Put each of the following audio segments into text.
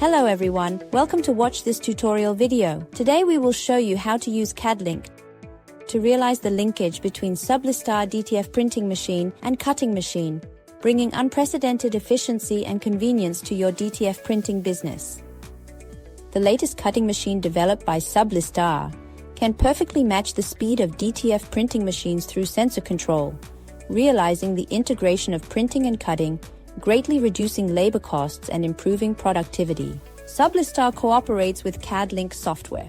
Hello everyone, welcome to watch this tutorial video. Today we will show you how to use CADlink to realize the linkage between Sublistar DTF printing machine and cutting machine, bringing unprecedented efficiency and convenience to your DTF printing business. The latest cutting machine developed by Sublistar can perfectly match the speed of DTF printing machines through sensor control, realizing the integration of printing and cutting, greatly reducing labor costs and improving productivity. Sublistar cooperates with CADlink software.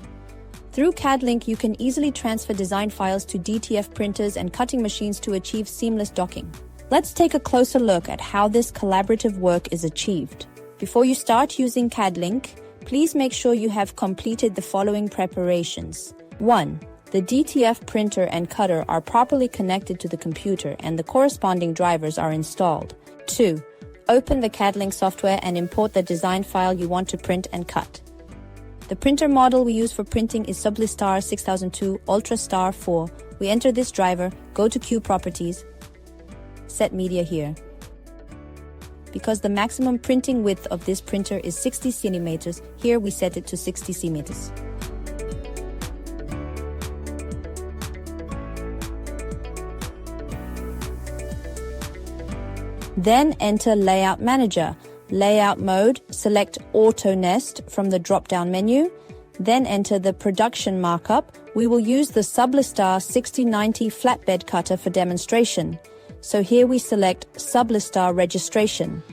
Through CADlink, you can easily transfer design files to DTF printers and cutting machines to achieve seamless docking. Let's take a closer look at how this collaborative work is achieved. Before you start using CADlink, please make sure you have completed the following preparations. 1. The DTF printer and cutter are properly connected to the computer and the corresponding drivers are installed. 2. Open the CADlink software and import the design file you want to print and cut. The printer model we use for printing is Sublistar 6002 Ultra Star 4. We enter this driver, go to Queue Properties, set media here. Because the maximum printing width of this printer is 60 centimeters, here we set it to 60 centimeters. Then enter Layout Manager. Layout Mode, select Auto Nest from the drop-down menu. Then enter the production markup. We will use the Sublistar 6090 flatbed cutter for demonstration. So here we select Sublistar Registration.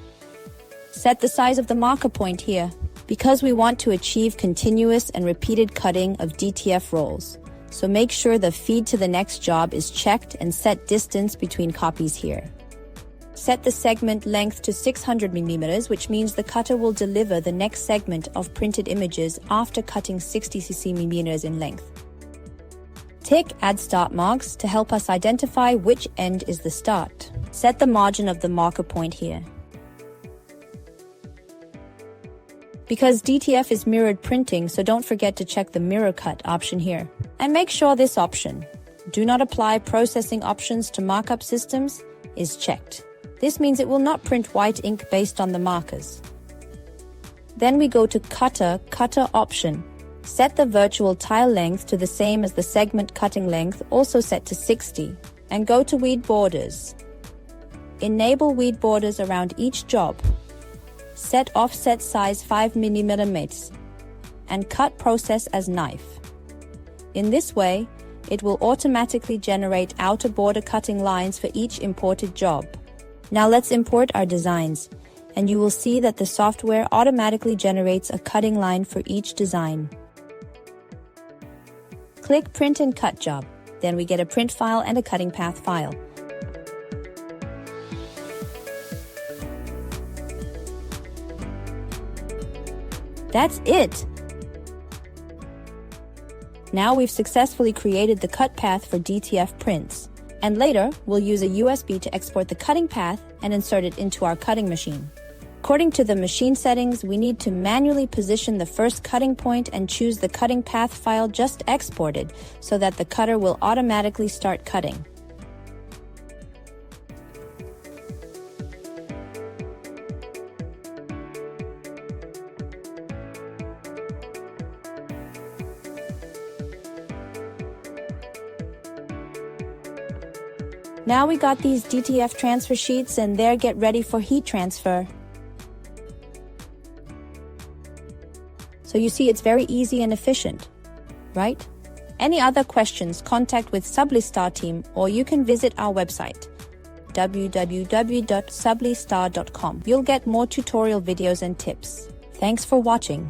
Set the size of the marker point here, because we want to achieve continuous and repeated cutting of DTF rolls. So make sure the feed to the next job is checked and set distance between copies here. Set the segment length to 600 mm, which means the cutter will deliver the next segment of printed images after cutting 60 cm in length. Tick Add Start Marks to help us identify which end is the start. Set the margin of the marker point here. Because DTF is mirrored printing, so don't forget to check the Mirror Cut option here. And make sure this option, Do Not Apply Processing Options to Markup Systems, is checked. This means it will not print white ink based on the markers. Then we go to Cutter option. Set the virtual tile length to the same as the segment cutting length, also set to 60, and go to Weed Borders. Enable weed borders around each job. Set offset size 5 mm and cut process as knife. In this way, it will automatically generate outer border cutting lines for each imported job. Now let's import our designs, and you will see that the software automatically generates a cutting line for each design. Click Print and Cut Job. Then we get a print file and a cutting path file. That's it! Now we've successfully created the cut path for DTF prints. And later, we'll use a USB to export the cutting path and insert it into our cutting machine. According to the machine settings, we need to manually position the first cutting point and choose the cutting path file just exported so that the cutter will automatically start cutting. Now we got these DTF transfer sheets and there, get ready for heat transfer. So you see, it's very easy and efficient, right? Any other questions, contact with Sublistar team, or you can visit our website, www.sublistar.com. You'll get more tutorial videos and tips. Thanks for watching.